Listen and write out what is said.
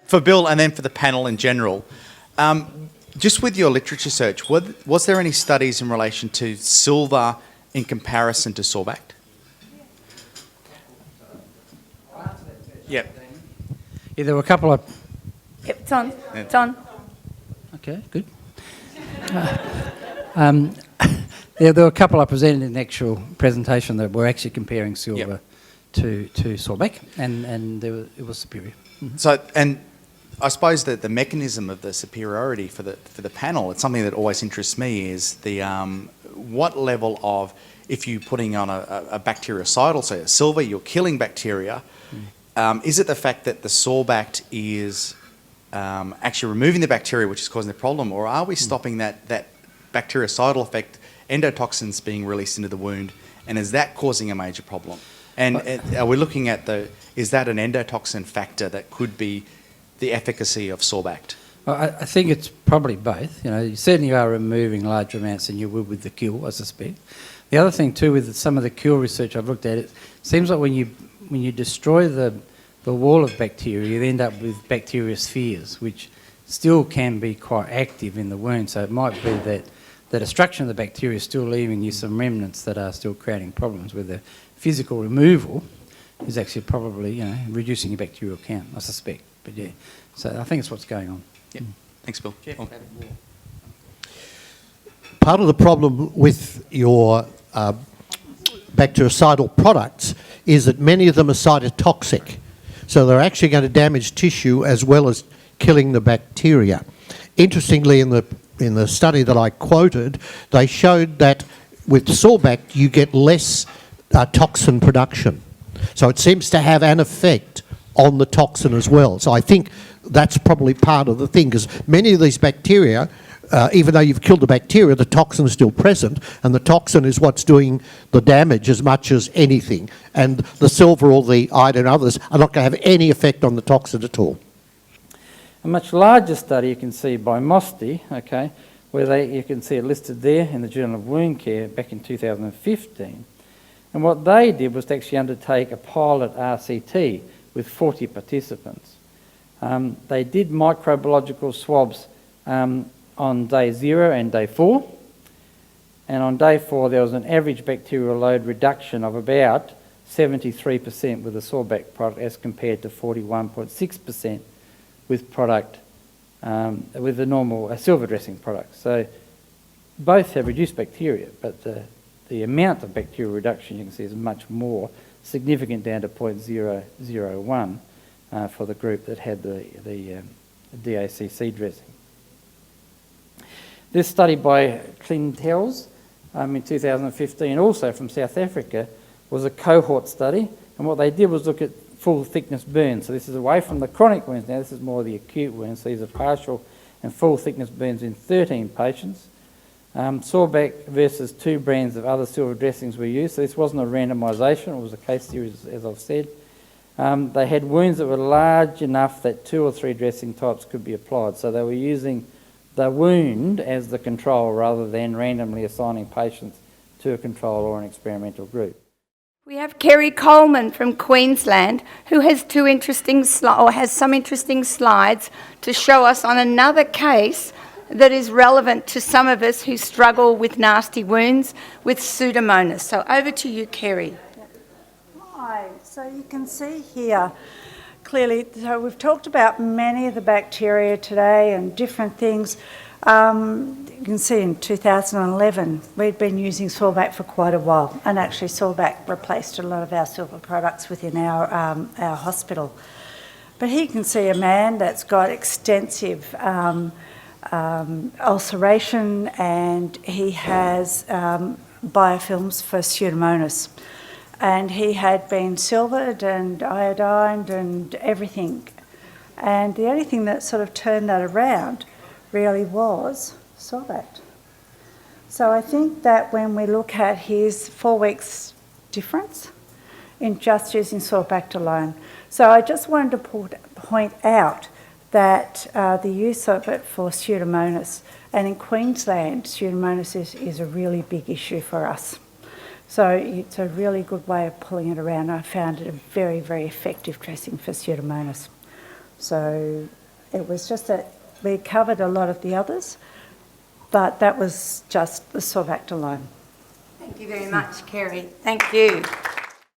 For Bill and then for the panel in general, just with your literature search, was there any studies in relation to silver in comparison to Sorbact? Yep. Yeah, there were a couple of... Yep, it's on. It's on. Okay, good. There were a couple I presented in the actual presentation that were actually comparing silver to Sorbact, and it was superior. Mm-hmm. So, and I suppose that the mechanism of the superiority for the panel, it's something that always interests me, is the what level of, if you're putting on a bactericidal, say a silver, you're killing bacteria. Is it the fact that the Sorbact is actually removing the bacteria which is causing the problem, or are we stopping that bactericidal effect, endotoxins being released into the wound, and is that causing a major problem? And are we looking at is that an endotoxin factor that could be the efficacy of Sorbact? Well, I think it's probably both. You know, you certainly are removing larger amounts than you would with the kill, I suspect. The other thing too, with some of the kill research I've looked at, it seems like when you destroy the wall of bacteria, you end up with bacteriospheres, which still can be quite active in the wound. So it might be that the destruction of the bacteria is still leaving you some remnants that are still creating problems, where the physical removal is actually probably, you know, reducing your bacterial count, I suspect. But yeah, so I think it's what's going on. Yeah. Thanks, Bill. Jeff, part of the problem with your bactericidal products is that many of them are cytotoxic. So they're actually going to damage tissue as well as killing the bacteria. Interestingly, in the study that I quoted, they showed that with Sorbact you get less toxin production. So it seems to have an effect on the toxin as well. So I think that's probably part of the thing, because many of these bacteria, even though you've killed the bacteria, the toxin is still present, and the toxin is what's doing the damage as much as anything. And the silver or the iodine and others are not going to have any effect on the toxin at all. A much larger study you can see by Mosti, okay, where you can see it listed there in the Journal of Wound Care back in 2015. And what they did was to actually undertake a pilot RCT with 40 participants. They did microbiological swabs on day 0 and day 4. And on day 4 there was an average bacterial load reduction of about 73% with the Sorbact product as compared to 41.6% with product with the normal silver dressing product. So both have reduced bacteria, but the amount of bacterial reduction you can see is much more significant, down to 0.001 for the group that had the DACC dressing. This study by Clintels in 2015, also from South Africa, was a cohort study, and what they did was look at full thickness burns. So this is away from the chronic wounds now, this is more the acute wounds. So these are partial and full thickness burns in 13 patients. Sorbact versus 2 brands of other silver dressings were used, so this wasn't a randomisation, it was a case series, as I've said. They had wounds that were large enough that 2 or 3 dressing types could be applied, so they were using the wound as the control rather than randomly assigning patients to a control or an experimental group. We have Kerry Coleman from Queensland, who has some interesting slides to show us on another case that is relevant to some of us who struggle with nasty wounds with Pseudomonas. So over to you, Kerry. Hi, so you can see here clearly, so we've talked about many of the bacteria today and different things. You can see in 2011 we'd been using Sorbact for quite a while, and actually Sorbact replaced a lot of our silver products within our hospital. But here you can see a man that's got extensive ulceration, and he has biofilms for Pseudomonas. And he had been silvered and iodined and everything. And the only thing that sort of turned that around really was Sorbact. So I think that when we look at his 4 weeks difference in just using Sorbact alone. So I just wanted to point out that the use of it for Pseudomonas, and in Queensland, Pseudomonas is a really big issue for us. So it's a really good way of pulling it around. I found it a very, very effective dressing for Pseudomonas. So it was just that we covered a lot of the others, but that was just the Sorbact alone. Thank you very much, Kerry. Thank you.